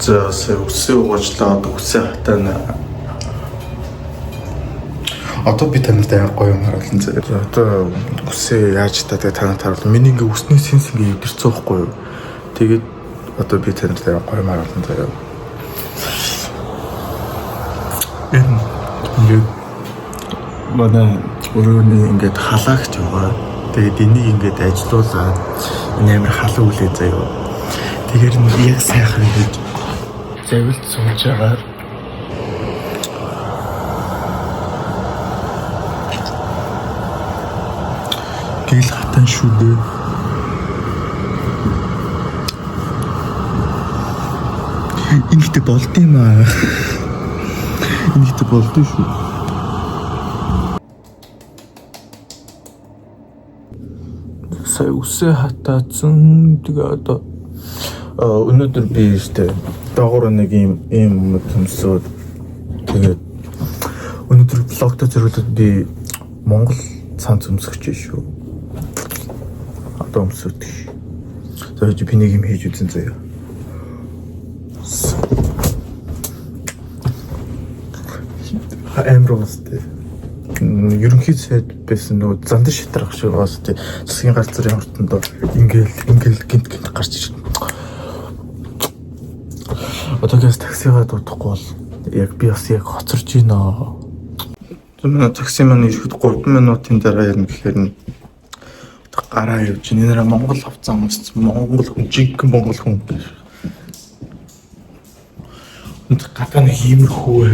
За үсээ уучлаа одоо үсээ хатана. Одоо би танарт яг гоё юм харуулсан зэрэг. Одоо үсээ яаж та тэгээ танарт харуул. Миний ингээ үсний сэнс ингээ өвдөрцөө байхгүй юу. Тэгээд одоо би танарт яг гоё юм харуулсан зэрэг. Ингээ манай өрөөний ингээд халаагч байгаа. Тэгээд энийг ингээд ажилуулаад амар халуу үлээ заяа. Тэгэхээр яг сайхан ингэж завилт сууж байгаа. Гэл хатан шүү дээ. Ингэдэ болд юм аа. Ингэдэ болд шүү. Сая үсээ хатаацсан. Тэгээ одоо өнөөдөр би ихтэй доогуур нэг юм төмсөд тэгээд өнөөдөр блогтой зэрэглээд би Монгол цанц өмсөж шүү. Одоо өмсөд. Тэгээд би нэг юм хийж үзэн заяа. Амростэй. Ерөнхий сайд байсан нөгөө зандан шитрах шиг бас тий засгийн гарц зургийн хурданд ингээл гинт гарч ирсэн. Одоогоос таксигаа дуудахгүй бол яг би бас яг хоцорж гинэ. Манай такси маань ирэхэд 3 минутын дараа ярина гэхээр нь гараа явж нэрээ Монгол авцсан хүмүүс Монгол хүн жинхэнэ Монгол хүн. Гадаа нэг иймэрхүү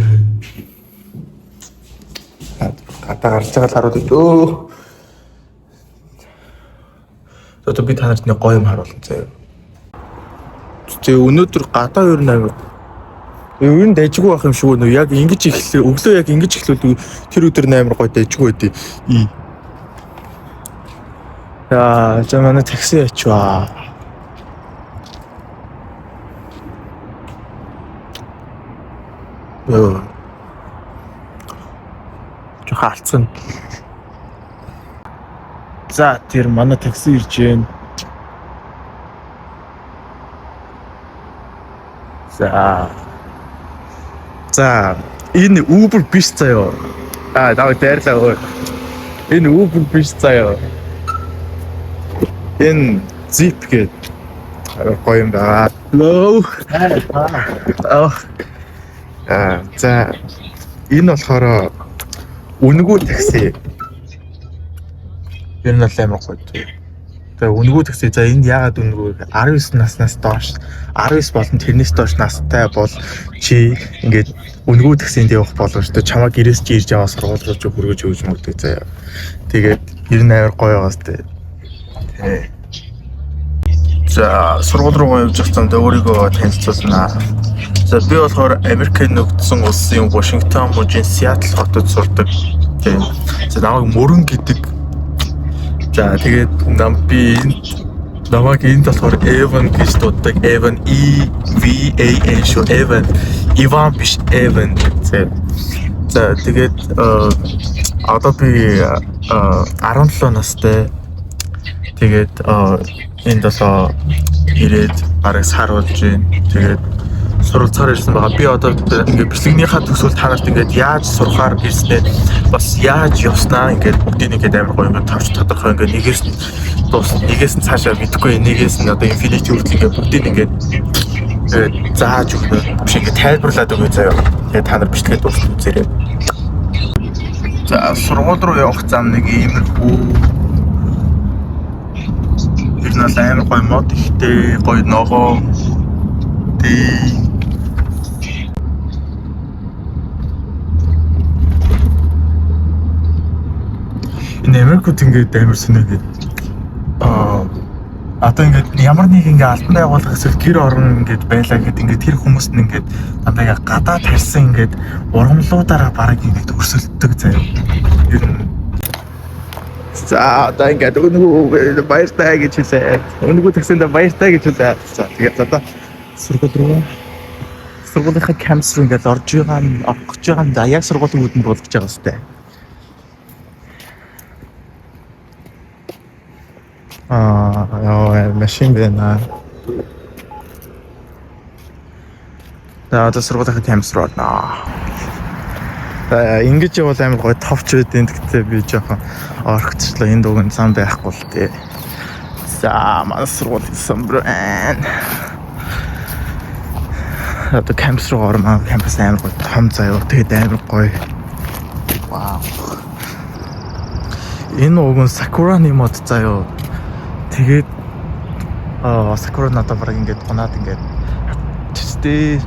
гадаа гарч байгаа л харуулъя дөө. Одоо би танарт нэг гоё юм харуулсан заяа. Тэгээ өнөөдөр гадаа ер нь амар ер нь дайжгүй байх юм шиг өнөө яг ингэж эхлэв өглөө яг ингэж эхлүүл тэр өдөр амар гоё дайжгүй байдیں۔ Яа, за манай такси ячваа. Хаалцсан. За тэр манай такси ирж байна. За энэ Uber биш заяа. Давай дайрлаа. Энэ Uber биш заяа. Энэ Zip гэдэг гоё юм байна. Hello. За энэ болохоор үнэгүй такси. Ер нь амар гоё. Тэгээ үнэгүй такси. За энд яагаад үнэгүй? 19 наснаас доош 19 болон тэрнээс доош настай бол чи ингээд үнэгүй таксинд явах боломжтой. Чамаа гэрээс чи ирж аваа сургууль руу хүргэж өгч мөгдөг заяа. Тэгээд ер нь амар гоё байгаас тээ. За сургууль руу явж байхдаа өөрийгөө танилцуулнаа. За би болохоор Америкт нөхцсөн улсын Вашингтон мужийн Сиэтл хотод сурдаг. Тийм. За намайг Мөрөн гэдэг. За тэгээд намайг энд болохоор Evan гэж дууддаг. Evan EVAN шүү. Evan. Иван биш Evan. За тэгээд одоо би 17 настай. Тэгээд энд одоо ирээд бараг сар болж байна. Тэгээд суралцаар ирсэн байгаа. Би одоо ингээд бичлэгнийхаа төсөөл та нарт ингээд яаж сурахаар ирснээ бас яаж явснаа ингээд бүгдийг ингээд амар гоё ингээд тавч тодорхой ингээд нэгээс нь цаашаа мэдхгүй нэгээс нь одоо Infinity хүртэл ингээд бүгдийг ингээд зааж өгнө. Биш ингээд тайлбарлаад өгье заяа. Тэгээд та нар бичлэгээ дуусгах үзээрэй. За сургууль руу явах зам нэг иймэрхүү ер нь амар гоё мод ихтэй гоё ногоо тий. Энэ Америкт ингээд амар сүнэгээд одоо ингээд ямар нэг ингээд албан байгууллага эсвэл гэр орон ингээд байлаа гэхэд ингээд тэр хүмүүст нь ингээд одоо яг гадаад харсан ингээд ургамлуудаараа бараг ингээд өрсөлддөг заяа. Ер нь за одоо ингээд өнгө баяртай гэж хэлээ. Өнгө таксинд баяртай гэж хэлээ. За тэгээд одоо сургуулийнхаа кампус руу ингээд орж байгаа яг сургуулийн үүдэнд болгож байгаа хэвээр. Яа, машин байна. За одоо сургуулийн кампус руу орно. Ингэж явал амар гоё товч байдیں۔ Гэхдээ би жоохон орхицчлаа. Энэ дуугийн зам байхгүй л дээ. За манай сургуулийн зам байна. Одоо кампус руу орно. Кампус амар гоё том заяа. Тэгээд амар гоё. Вау. Энэ уг нь Sakura-ны мод заяа. Тэгээд Sakura надад бараг ингээд гунаад ингээд чичтэй.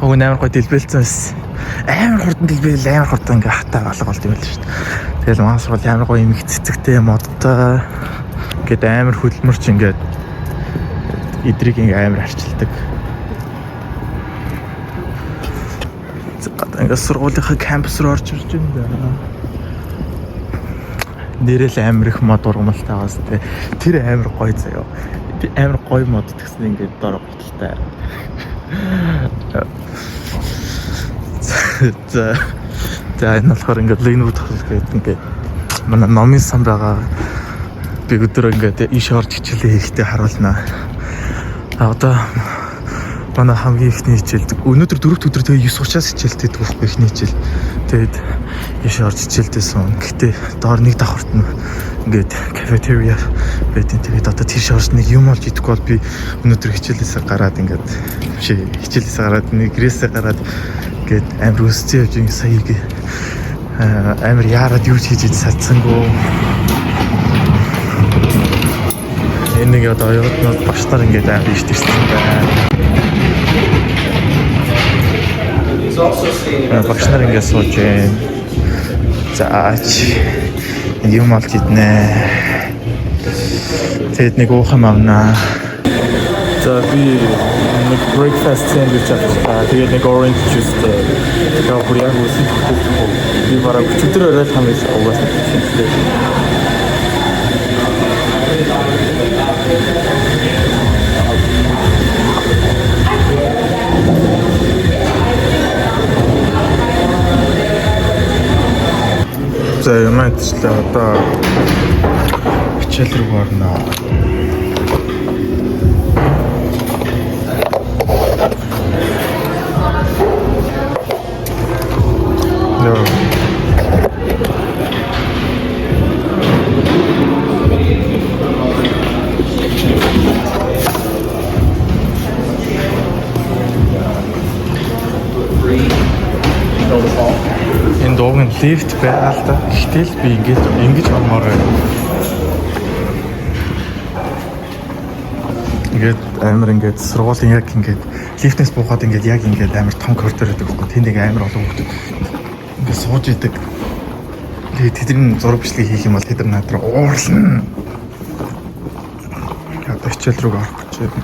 Уг нь амар гоё дэлбэлцсэн байсан. Амар хурдан дэлбэл амар хурдан ингээ хатаа алга болд юм л шүү дээ. Тэгэл маас бол амар гоё юм их цэцэгтэй модтой ингээд амар хөдөлмөрч ингээд эдрийг ингээ амар арчилдаг. Ингээ сургуулийнхаа кампус руу орж ирж байна да. Нэрэл амар их мод ургамалтай байгаас тэ тэр амар гоё заяа. Би амар гоё мод гэсэн ингээд дор готалтай. За энэ болохоор ингээд Linwood хол гэдэг ингээд манай номын сан байгаа. Би өдөр ингээд иш орж хичээлээ хийхдээ харуулнаа. Одоо манай хамгийн ихний хичээлдэг. Өнөөдөр 4-р өдөр тэгээ 9:30-аас хичээлтэй байдаг байхгүй ихний хичээл. Тэгээд иш орж хичээлдээсэн. Гэхдээ доор нэг давхарт нь ингээд cafeteria байдیں۔ Тэгээд одоо тийш орж нэг юм олж идэхгүй бол би өнөөдөр хичээлээсээ гараад ингээд хичээлээсээ гараад нэг гэрээсээ гараад гээд амар өсцөө явж ингэ сая амар яарад юу хийж салцсангүй. Энэ нэг одоо оюутнууд багш нар ингээд амар их тэрсэн байна. Багш нар ингээд сууж байна. Заач юм олж иднэ. Тэгэд нэг уух юм авнаа. За би нэг breakfast sandwich авчихсан. Тэгээд нэг orange juice тэгээд бүр яг үсэг хөтлөхгүй. Би бараг өчигдөр орой хамаас угаасан гэсэн. За ямаачлаа одоо хичээл рүү орно. Энэ дуугийн лифт байгаа л да. Гэтэл би ингэж ормоор байна. Ингээд амар ингээд сургуулийн яг ингээд лифтнээс буухад ингээд яг ингээд амар том коридор байдаг байхгүй. Тэнд нэг амар олон хүмүүс ингээд сууж идэг. Тэгээд тэдний зураг бичлэг хийх юм бол тэд нар надад уурлана. Одоо хичээл рүү орох гэж байна.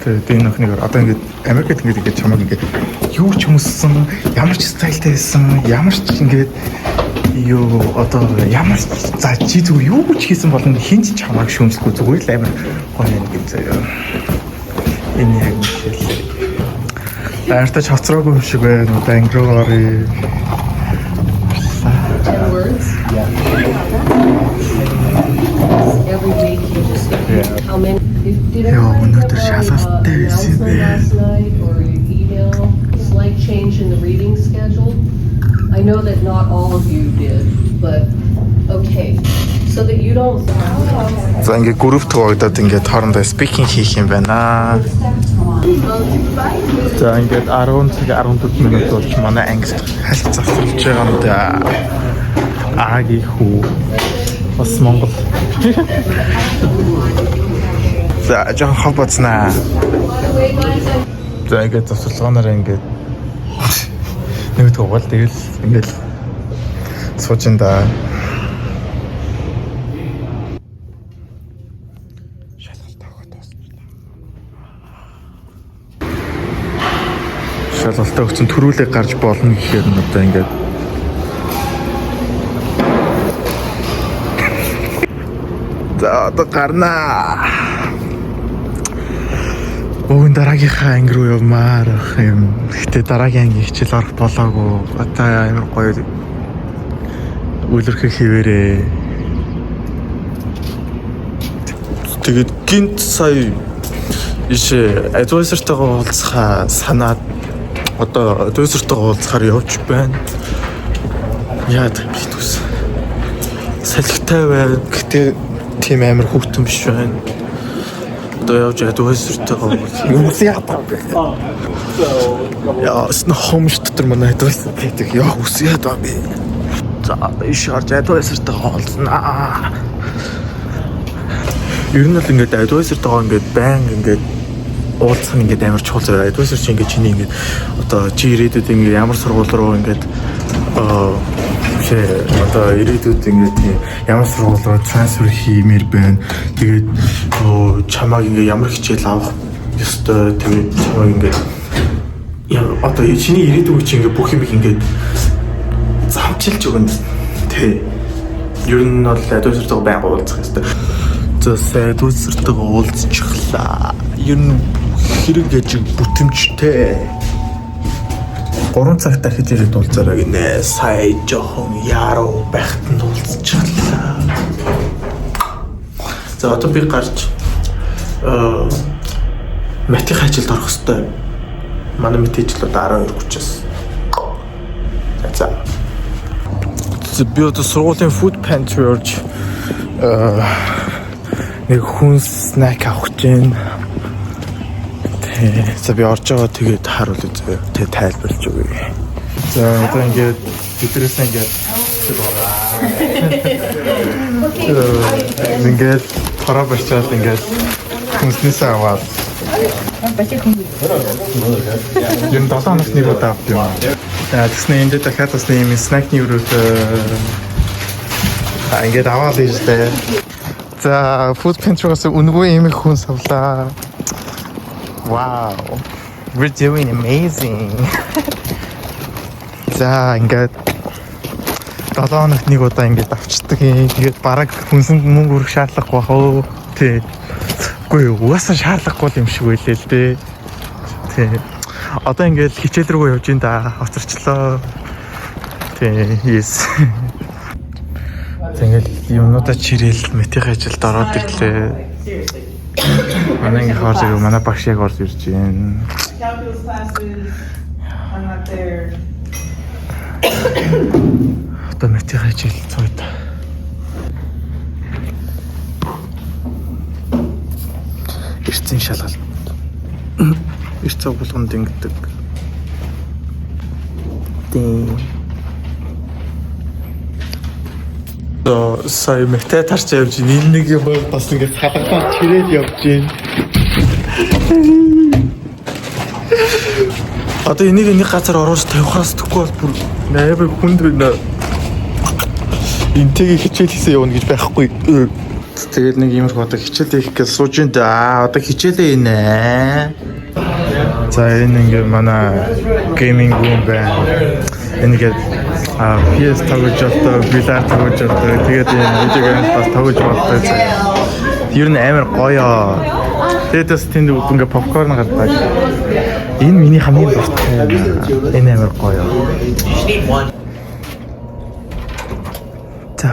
Тэгээд энэ охиныг одоо ингээд Америкт ингээд чамаг ингээд юу ч хүмүүссэн, ямар ч стайлтай байсан, ямар ч ингээд юу одоо ямар за чи зүгээр юу ч хийсэн болно хинч чамаг шүүмсэхгүй зүгээр л амар гоё юм гэж заяа. Энэ яг үнэхээр Баяртай хоцроогүй юм шиг байна. Одоо анги руу оръё. Яа, өнөөдөр шалгалтай байсан юм бэ? Slight change in the reading schedule. I know that not all of you did, but okay. So that you don't. За ингээ групп төвөгдөд ингээ хоорондоо speaking хийх юм байна. За ингээ 10-14 минут болж манай ангид хальт завсарлаж байгаа юм да. Агийн хүү бас Монгол. За жоохон хов боцнаа. За ингээ завсарлаанаар ингээ нэг тугаал тэгэл ингээл сууж ин да. Шалгалтаа өгсөн төрүүлэг гарч болно гэхээр нь одоо ингээд за одоо гарнаа. Өвн дараагийнхаа анги руу явмаар юм. Гэтэ дараагийн анги хичээл орох болоогүй. Одоо амар гоё үлэрхэх хിവэрээ. Тэгээд гинт сая иш адвайзертайгаа уулзахаа санаад одоо адвайзертайгаа уулзахаар явж байна. Яадаг би түс. Салхитай байна. Гэтэ тийм амар хүүхдэн биш байна. Одоо явж адвайзертайгаа юу яадаг бэ? Яа, снэ хомш дотор манай адвайзер гэдэг яа үс яадаг бэ? За иш харж адвайзертайгаа уулзнаа. Ер нь л ингээд адвайзертайгаа ингээд байн ингээд уулзах нь ингээд амар чухал зүйл. Адвайзер чи ингээд чиний ингээд одоо чи ирээдүйд ингээд ямар сургууль руу ингээд одоо ирээдүйд ингээд ямар сургууль руу трансфер хиймээр байна. Тэгээд чамайг ингээд ямар хичээл авах ёстой. Тэгээд чамайг ингээд одоо чиний ирээдүйг чи ингээд бүх юм ингээд замчилж өгнө. Тэ. Ер нь бол адвайзертайгаа байн уулзах ёстой. За адвайзертайгаа уулзчихлаа. Ер нь хэрэг гэж бүтэмжтэй. 3 цагт дахиж ирээд уулзаарай гинэ. Сая жоохон яруу байхад нь уулзчихлаа. За одоо би гарч математик ажилд орох хэвээр. Манай мэтээжл одоо 12:30-аас. За би одоо сургуулийн food pantry орж нэг хүн снэк авах гэж байна. За би орж байгаа тэгээд харуул үзье. Тэгээд тайлбарлаж өгье. За одоо ингээд бидрээс ингээд ингээд хараа барьчаад ингээд хүнснээсээ аваад юм 7 хоног нэг удаа авд юм. Тэгснэ энэ дахиад бас нэг юм снэкний өрөөд ингээд аваад ийжтэй. За food pantry-гаас үнэгүй юм их хүн савлаа. Wow. We're doing amazing. За ингээд 7 хоногт нэг удаа ингээд авчдаг юм. Тэгээд бараг хүнсэнд мөнгө өрөх шаардлагагүй бах оо. Тий. Үгүй угаасаа шаардлагагүй юм шиг байлээ л дээ. Тий. Одоо ингээд хичээл рүү явж ин да. Хоцорчлоо. Тий. Yes. Тэгэл юмнуудаа чирээл метийн ажилд ороод ирлээ. Манай ингээ харж байгаа манай багш яг орж ирж байна. Одоо метийн ажил цойд. Ирцэн шалгалт. Ирцэг болгонд ингэдэг. Дээ. Сая метэ тарч явж энэ нэг юм бас ингээд халаглаад чирээд явж байна. Одоо энийг нэг газар оруулж тавихаас тэгэхгүй бол бүр наймаа хүнд байна. Энтэйг хичээл хийсээ явна гэж байхгүй. Тэгээд нэг иймэрхүү одоо хичээл хийх гэж сууж энэ одоо хичээлээийнэ. За энэ ингээ манай гейминг рум байна. Энийгээ PS тоглож болтой, VR тоглож болтой. Тэгээд энэ видеогейм бас тоглож болтой. Ер нь амар гоё. Тэгээд бас тэнд ингээ попкорн гадаг. Энэ миний хамгийн дуртай. Энэ амар гоё. За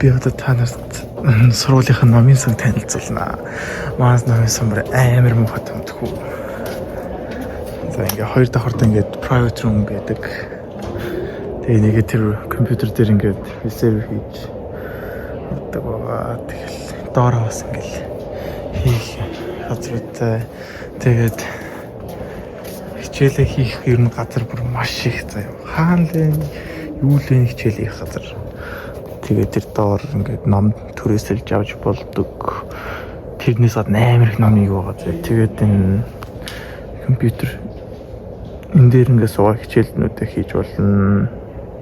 би одоо танарт сургуулийнхын номын сан танилцуулна. Маас номын сан амар муухай томтгүй. За ингээ хоёр давхарт ингээд private room гэдэг. Тэгээ нэгэ тэр компьютер дээр ингээд reserve хийж одоо байгаа. Тэгэл доороо бас ингээл хийх газруудтай. Тэгээд хичээлээ хийх ер нь газар бүр маш их заяа. Хаана л юу л хичээл хийх газар. Тэгээд тэр доор ингээд ном түрээсэлж авч болдог. Тэрнээс амар их номыг байгаа. Тэгээд энэ компьютер энэ дээр ингээд суугаа хичээлнүүдээ хийж болно.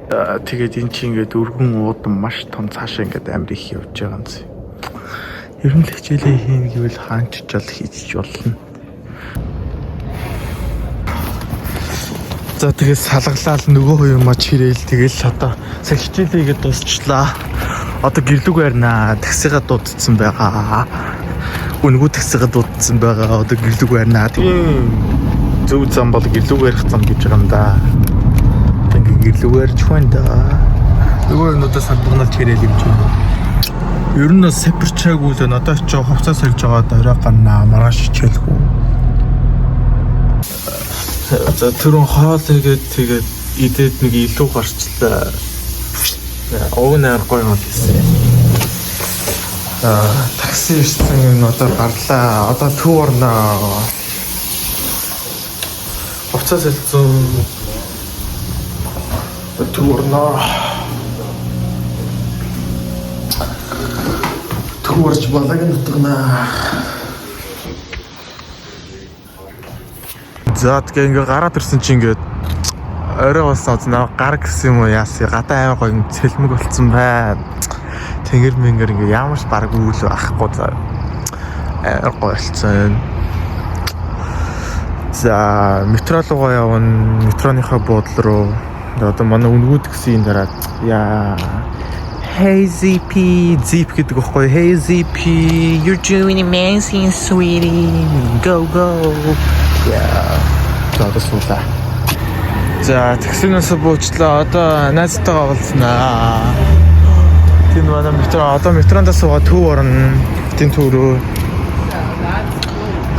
Тэгээд эн чинь ингээд өргөн уудам маш том цаашаа ингээд амар их явж байгаа юм зү. Ер нь л хичээлээ хийн гэвэл хаанч жол хийж болно. За тэгээд салгалал нөгөө хоёр мач хийрээл тэгэл одоо цаг хичээлээ игээд дуусчлаа. Одоо гэрлүүг байрнаа. Таксигаа дуудсан байгаа. Үнгүү таксигаа дуудсан байгаа. Одоо гэрлүүг байрнаа. Зөв зам бол гэрлүүг барих зам гэж байгаа юм да. Ингээ гэрлүүг барьж байна да. Нөгөө юмудаа санбагнал чирээл юм чинь. Ер нь сапирчаагүй л надад ч хувцас хэлж байгаа дөрөө гарнаа маргааш хичээлгүй. За түрүүн хоол тэгээд идээд нэг илүү гарчлаа. Уг нээр гоё гол хийсэн. Такси ирсэн юм одоо гарлаа. Одоо төв орноо. Хувцас хэлсэн. Төв орноо. Төв орж балаг нутгнаа. За тэгээ ингээ гараад ирсэн чи ингээд орой болсон наа гар гисэн юм уу яасан гадаа аймаг гоё цэлмэг болцсон бай. Тэнгэр мэнгэр ингээ ямар ч баг үйл ахгүй заа. Гоё болцсон. За метро руу явна. Метроныхаа буудлын руу одоо манай үнгүүд гэсэн юм дараа яа Hey ZP, Zip гэдэг байхгүй. Hey ZP, you're doing amazing, sweetie. Go go. Yeah. За тасуулаа. За таксинаас буучлаа. Одоо найзтайгаа уулзнаа. Тийм манай метро одоо метрондоо суугаа төв орно. Тийм төв рүү.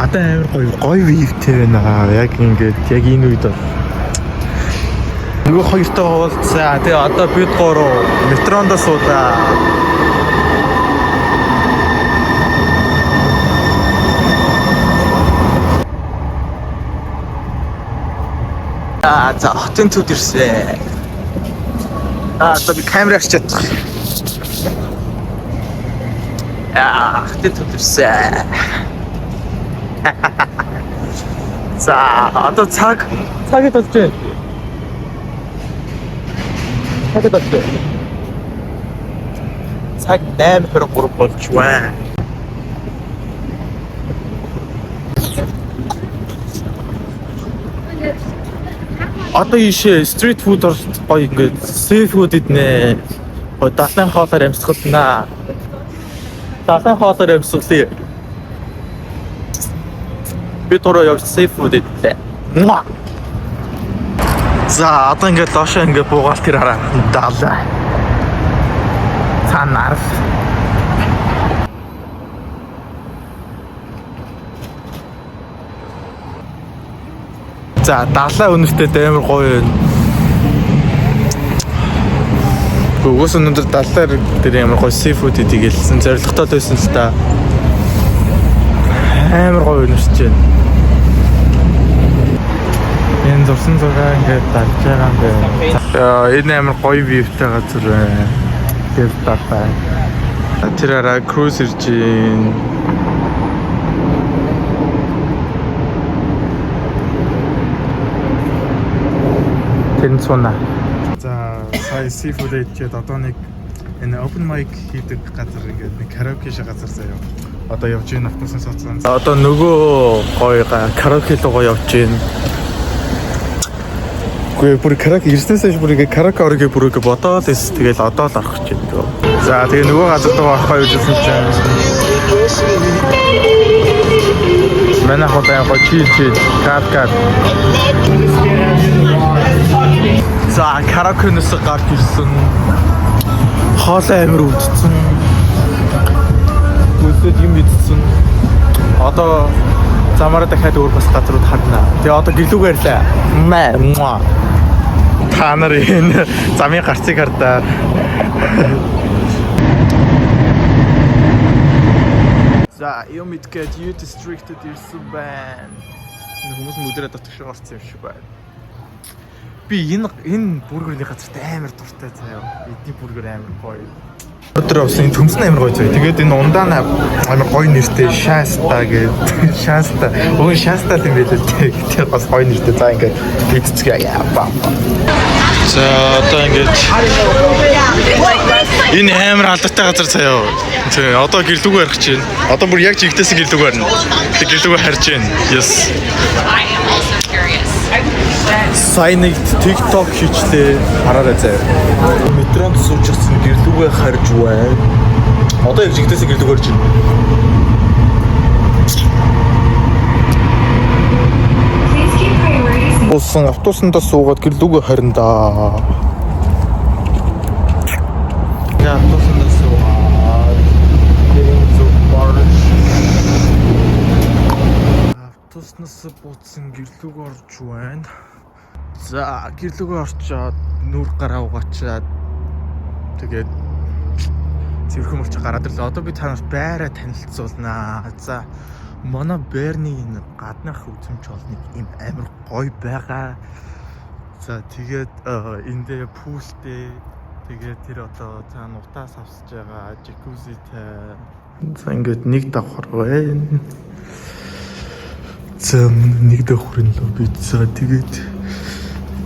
Одоо амар гоё вивтэй байна. Яг ингээд яг энэ үед нөгөө хоёртойгоо уулзсан. Тэгээ одоо бид гурав метрондоо суулаа. За хотын төвд ирсэн. Одоо би камер авч чадах. Хотын төвд ирсэн. За одоо цагт болж байна. Цаг 8:03 болж байна. Одоо ийшээ стрит фуд гоё ингээд сэй фуд иднэ. Гоё далайн хоолоор амьсгалнаа. Далайн хоолоор амьсгалъя. Би туруу явж сэй фуд идлээ. За одоо ингээд лошоо ингээд буугаал тэр хараа даалаа. Цанаар. За далаа өнөртэй амар гоё юм. Угаас өнөдөр далаар тэр амар гоё seafood идэгэлсэн зоригтой байсан л та. Амар гоё өнөрч байна. Энэ зурсан зураг ингээд дарж байгаа юм байна. Энэ амар гоё viewтэй газар байна. Тэр талаа. Тэраараа cruise ирж байна. Тэнцона. За сая seafood идчихэд одоо нэг энэ open mic хийдэг газар ингээд нэг karaoke газар заяа. Одоо явж байна автобусын сууцгаан. Одоо нөгөө гоё karaoke руу явж байна. Гүй бүр karaoke ирснээс бүр ингээд karaoke орохыг бүр ингээд бодоод эс тэгэл одоо л орох гэж байна. За тэгээ нөгөө газар руу орохоо явж байсан чинь манай хотын чил кат. За karaoke-нээс гарч ирсэн. Хоол амир өвдсөн. Үсэд юм идсэн. Одоо замаараа дахиад өөр бас газрууд харна. Тэгээ одоо гэлүүг ярьлаа. Маа. Та нар энэ замын гарцыг хардаа. За юм идгээд U district-д ирсэн байна. Хүмүүс мөдрөө дотор шиг орсон юм шиг байна. Би энэ бүргэрний газарт амар дуртай заяа. Эдний бүргэр амар гоё. Өдөр авсан төмсөн амар гоё заяа. Тэгээд энэ ундаана амар гоё нэртэй Shasta гэдэг. Shasta. Өө Shasta юм байлээ. Тэгээд бас гоё нэртэй. За ингээд идцгээ яа. За одоо ингээд энэ амар алдартай газар заяа. Тэгээ одоо гэрлүүгөө ярих гэж байна. Одоо бүр яг жигдээс гэрлүүгөө харна. Тэг гэрлүүгөө харж байна. Yes. Сайн нэг TikTok хийчлээ. Хараарай заяа. Метронд сууж ирсэн гэрлүүгээ харж байна. Одоо яг жигдээс гэрлүүгөө харж байна. Усан автобусанд суугаад гэрлүүгээ харин да. Я автобусанд суугаа. уснаас буутсан гэрлүүг орж байна. За гэрлүүг орчоод нүүр гараа угаачаад тэгээд цэвэрхэн болчих гараад ирлээ. Одоо би танаас байраа танилцуулнаа. За манай байрны энэ гаднах үзэмж олныг юм амар гоё байгаа. За тэгээд эндээ пүүлтэй тэгээд тэр одоо цаана утаас авсаж байгаа жакузитай. За ингээд нэг давхар байна. За нэг давхрын лобби. За тэгээд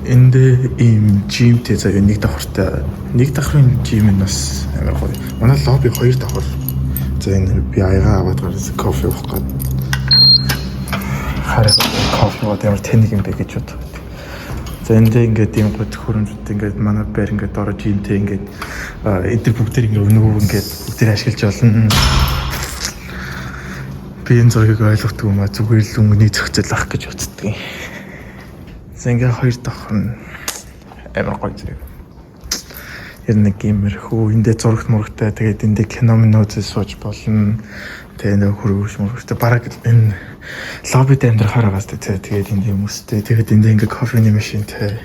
эндээ ийм жимтэй заяа нэг давхартай. Нэг давхрын жим нь бас амар гоё. Манай лобби хоёр давхар. За энэ би аяга аваад гарсан кофе уух гээд. Хараа кофе уугаад ямар тэнэг юм бэ гэж боддог. За эндээ ингээд ийм гот хөрөмжтэй ингээд манай байр ингээд ороо жимтэй ингээд эдгээр бүгдээр ингээд нөгөө ингээд бүгдээр ашиглаж болно. Би энэ зургийг ойлгохгүй юм а зүгээр л өнгөний зохицол ах гэж боддог юм. За ингээд хоёр давхар нь амар гоё зэрэг. Ер нь гэмэрхүү эндээ зурагт мурагтай тэгээд эндээ кино минутыг сууж болно. Тэгээд нөх хөргөж мөргөжтэй бараг энэ лоббид амьдрахаар байгаас тэгээд энд хүмүүстэй тэгээд энд ингээ кофений машинтай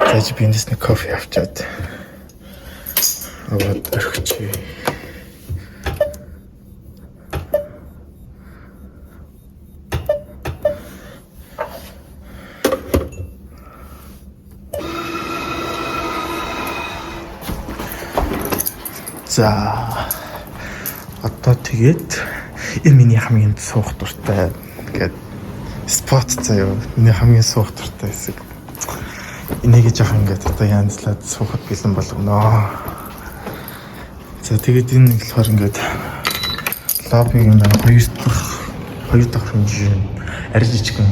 тааж би эндээс нэг кофе авчаад аваад орхичих. За одоо тэгээд энэ миний хамгийн суух дуртай гэдэг спот заяа. Миний хамгийн суух дуртай хэсэг. Энийг жоох ингээд одоо янзлаад суухад бэлэн болгоно. За тэгээд энэ нэг болохоор ингээд лоббигийн хоёр дахь хэмжээ арай жижигхэн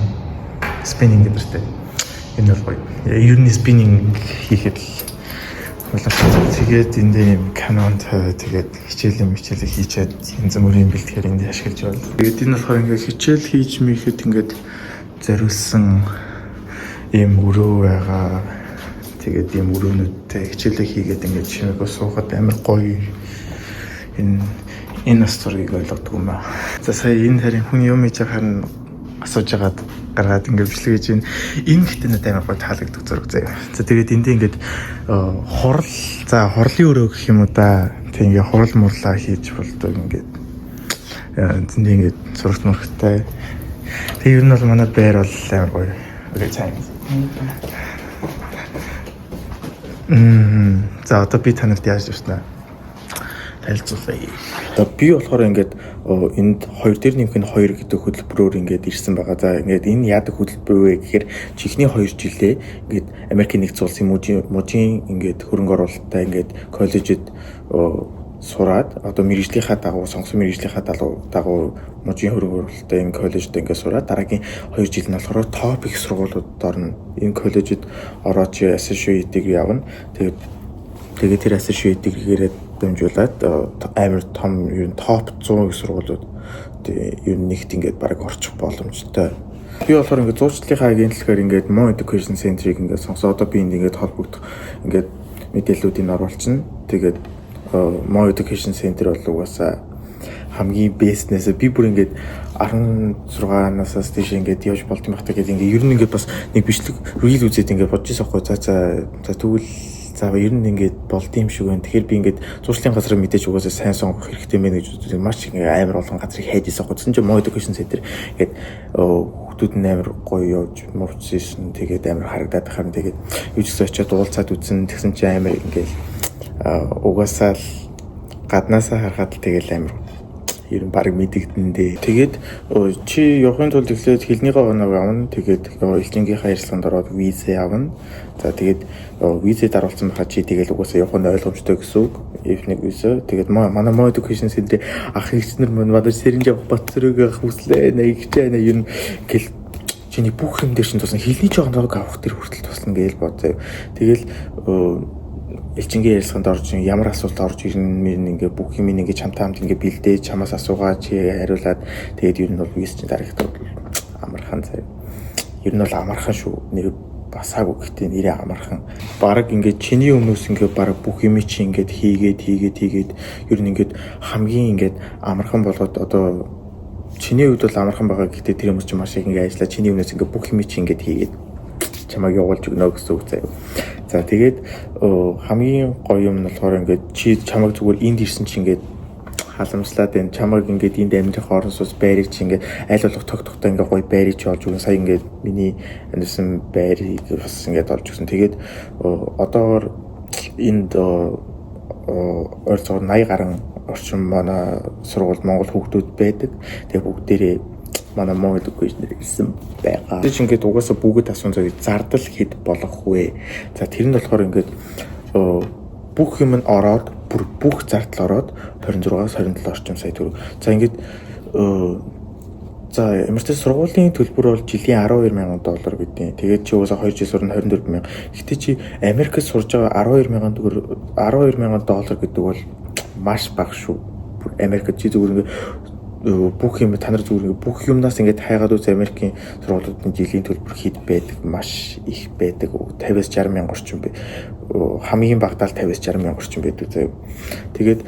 спиннинг гэдэртэй. Энэ бол гоё. Ер нь спиннинг хийхэд тэгээд эндээ юм канон тэгээд хичээл хийчихэд янз бүрийн бэлтгэр эндээ ашиглаж байна. Тэгээд энэ болохоор ингээд хичээл хийж мэйхэд ингээд зориулсан ийм өрөө байгаа. Тэгээд ийм өрөөнүүдтэй хичээлээ хийгээд ингээд чимээгөө суухад амар гоё. Энэ астрыг ойлгодог юм аа. За сая энэ харин хүн юм хийж харин асууж байгаад гаргаад ингээд бичлэгэж байна. Энэ гэхдээ надад амар гоё таалагддаг зураг заяа. За тэгээд эндээ ингээд хурал хурлын өрөө гэх юм уу да. Тэг ингээд хурал мурлаа хийж болдог ингээд. Эндээ ингээд зурагт мөрхтэй. Тэг ер нь бол манай байр бол амар гоё. Окей цаана. За одоо би танарт яаж явснаа танилцуулъя. Одоо би болохоор ингээд энд 2 дээр нэмэх нь 2 гэдэг хөтөлбөрөөр ингээд ирсэн байгаа. За ингээд энэ яадаг хөтөлбөр вэ гэхээр чихний 2 жилээ ингээд Америкийн нэгдсэн улсын мужийн ингээд хөрөнгө оруулалттай ингээд коллежид сураад одоо мэргэжлийнхаа дагуу сонгосон мэргэжлийнхаа дагуу мужийн хөрөнгө оруулалттай энэ коллежид ингээд сураад дараагийн 2 жил нь болохоор топ их сургуулиудад орно. Энэ коллежид ороод associate degree авна. Тэгээд тэр associate degree-гээр дамжуулаад амар том ер нь топ 100 их сургуулиуд ер нь нэгт ингээд баг орчих боломжтой. Би болохоор ингээд зурчлалынхаа агентлагаар ингээд Mo Education Center-ыг ингээд сонсоод одоо би энд ингээд холбогдох ингээд мэдээллүүдийг оруулчихна. Тэгээд Mo Education Center бол угаасаа хамгийн бэснээс би бүр ингээд 16-наас тийш ингээд явж болд юм хата гэдэг ингээд ер нь ингээд бас нэг бичлэг рeel үзээд ингээд бодож байсан хгүй. За тэгвэл ер нь ингээд болд юм шиг байна. Тэгэхээр би ингээд зуршлын газар мэдээж угаасаа сайн сонгох хэрэгтэй мэн гэж үздэг. Маш их амар олон газрыг хайж исэн хгүй. Тэсэн чинь Mo Education Center ингээд хүүхдүүд нь амар гоё явж мурцсан. Тэгээд амар харагдаад харин тэгээд юу ч гэсэн очиод уулзаад үзсэн. Тэгсэн чинь амар ингээд угаасаа л гаднаасаа харахад тэгэл амар ер нь баг мэдэгдэндээ. Тэгээд чи явахын тулд эхлээд хэлнийхээ оног авна. Тэгээд элчингийнхаа ярилцлаганд ороод визээ авна. За тэгээд визэд оруулсан байхад чи тэгэл угаасаа явах нь ойлгомжтой гэсэн үг. F1 виза. Тэгээд манай Mo Education Center ах ихснэр манай Сэрэнж Батцөрөг ах хүслээ нэгчээ ер нь гэл чиний бүх юм дээр шин тусна хэлний жоохон авах тэр хүртэл тусна гээл бодзаа. Тэгэл элчингийн ярилцлаганд орж ямар асуулт орж ирнэ ингээ бүх юм ингээ чамтай хамт ингээ бэлдээ чамаас асуугаа чи хариулаад тэгээд ер нь бол виз чинь дараагтаа амархан заяа. Ер нь бол амархан шүү. Нэр басаагүй гэхдээ нэрээ амархан. Бараг ингээ чиний өмнөөс ингээ бараг бүх юм чи ингээ хийгээд ер нь ингээ хамгийн ингээ амархан болгоод одоо чиний хувьд бол амархан байгаа гэхдээ тэр хүмүүс чинь маш их ингээ ажиллаа чиний өмнөөс ингээ бүх юм чи ингээд хийгээд чамайг явуулж өгнө гэсэн үг заяа. За тэгээд хамгийн гоё юм нь болохоор ингээд чи чамайг зүгээр энд ирсэн чи ингээд халамжлаад энэ чамайг ингээд энд амьдрах орон сууц байрыг чи ингээд аль болох тогтохтой ингээд гоё байрыг чи олж өгнө. Сая ингээд миний амьдсан байрыг бас ингээд олж өгсөн. Тэгээд одоогоор энд ойрцоогоор 80 гаруй орчим манай сургуульд Монгол хүүхдүүд байдаг. Тэгээ бүгдээрээ манай Монгол education-ээр ирсэн байгаа. Тэг ингээд угаасаа бүгд асуун зэрэг зардал хэд болох вэ? За тэр нь болохоор ингээд бүх юм нь ороод бүх зардал ороод 26-аас 27 орчим сая төгрөг. За ингээд за эмэртэй сургуулийн төлбөр бол жилийн $12,000 гэдэг. Тэгээд чи угаасаа 2 жил сурна $24,000. Гэтэ чи Америкт сурж байгаа $12,000 гэдэг бол маш бага шүү. Америкт чи зүгээр ингээд бүх юм та нар зүгээр бүх юмнаас ингээд хайгаад үз Америкийн сургуулиудын жилийн төлбөр хэд байдаг маш их байдаг. 50-аас 60 мянга орчим бэ. Хамгийн багадаа 50-аас 60 мянга орчим байдаг заяа. Тэгээд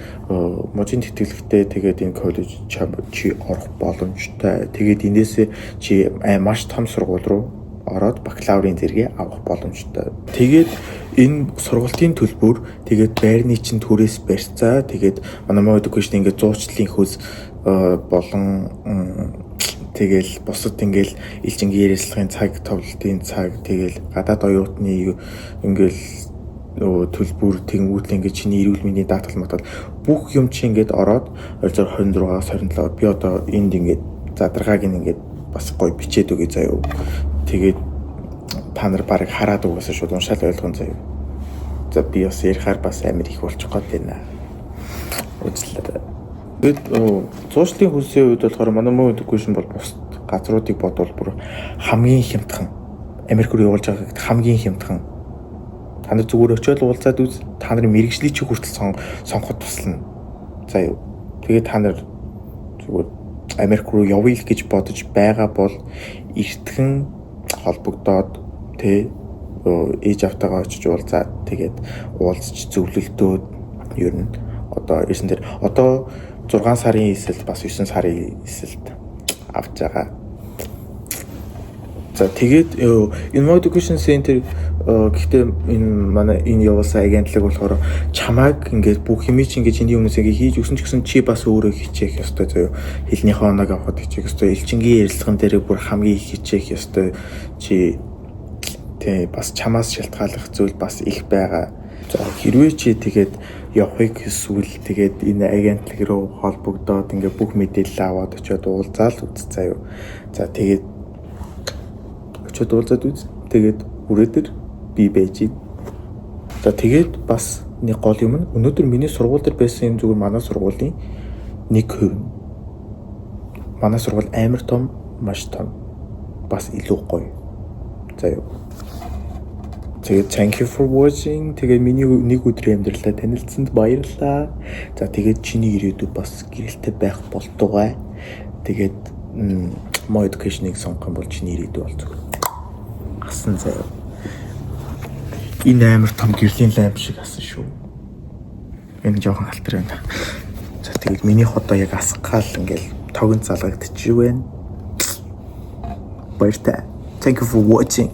можийн тэтгэлэгтэй тэгээд энэ коллеж чи орох боломжтой. Тэгээд энээсээ чи маш том сургууль руу ороод бакалаврын зэрэгээ авах боломжтой. Тэгээд энэ сургалтын төлбөр тэгээд байрны чинь төрөөс барьцаа тэгээд манай Mo Education ингээд зуучлалын хөөс болон тэгэл бусад ингээл элчингийн ярилцлагын цаг товлолтын цаг тэгэл гадаад оюутны ингээл төлбөр тэнгуүтлэн ингээд чиний эрүүл мэндийн даатгал матал бүх юм чи ингээд ороод 26-аас 27 би одоо энд ингээд задаргааг ингээд бас гоё бичээд өгье заяа. Тэгээд та нар барыг хараад угаасаа шууд уншаал ойлгоно заяа. За би бас ярихаар бас амар их болчих гээд байна. Үзлээ. Тэгэд зуучлалын хөлсийн үед болохоор манай Mo Education бол бус газруудыг бодвол бүр хамгийн хямдхан Америк руу явуулж байгаа хамгийн хямдхан. Та нар зүгээр очиод уулзаад үз та нарын мэрэгжлийг чи хүртэл сонгоход туслана. Заяа. Тэгээд та нар зүгээр Америк руу явъя гэж бодож байгаа бол эртхэн холбогдоод ээж автагаа очиж уулзаад тэгээд уулзч зөвлөлтөө ер нь одоо ирсэн дээр одоо 6 сарын эсэлд бас 9 сарын эсэлд авч байгаа. За тэгээд энэ Mo Education Center гэхдээ энэ манай энэ явуулсан агентлаг болохоор чамайг ингээд бүх юм чи ингээд чиний өмнөөс ингээд хийж өгсөн ч гэсэн чи бас өөрөө хичээх ёстой заяа. Хэлнийхээ оноог авахд хичээх ёстой. Элчингийн ярилцлаган дээр бүр хамгийн их хичээх ёстой. Чи бас чамаас шалтгааллах зүйл бас их байгаа. За хэрвээ чи тэгээд явахыг эсвэл тэгээд энэ агентлаг руу холбогдоод ингээд бүх мэдээлэл аваад очиод уулзаал үз заяа. За тэгээд очиод уулзаад үз. Тэгээд үрээдэр би байж. За тэгээд бас нэг гол юм нь өнөөдөр миний сургууль дээр байсан юм зүгээр манай сургуулийн 1%. Манай сургууль амар том, маш том. Бас илүү гоё. Заяа. Тэгээд thank you for watching. Тэгээд миний нэг өдрийн амьдралаа танилцсанд баярлалаа. За тэгээд чиний ирээдүй бас гэрэлтэй байх болтугай. Тэгээд Mo Education-ыг сонгох юм бол чиний ирээдүй болцгоо. Асан заяа. Энэ амар том гэрлийн ламп шиг асан шүү. Энэ жоохон халтар байна. За тэгээд миний хотоо яг асгаал ингээл тогон залгагдчих байна. Баяртай. Thank you for watching.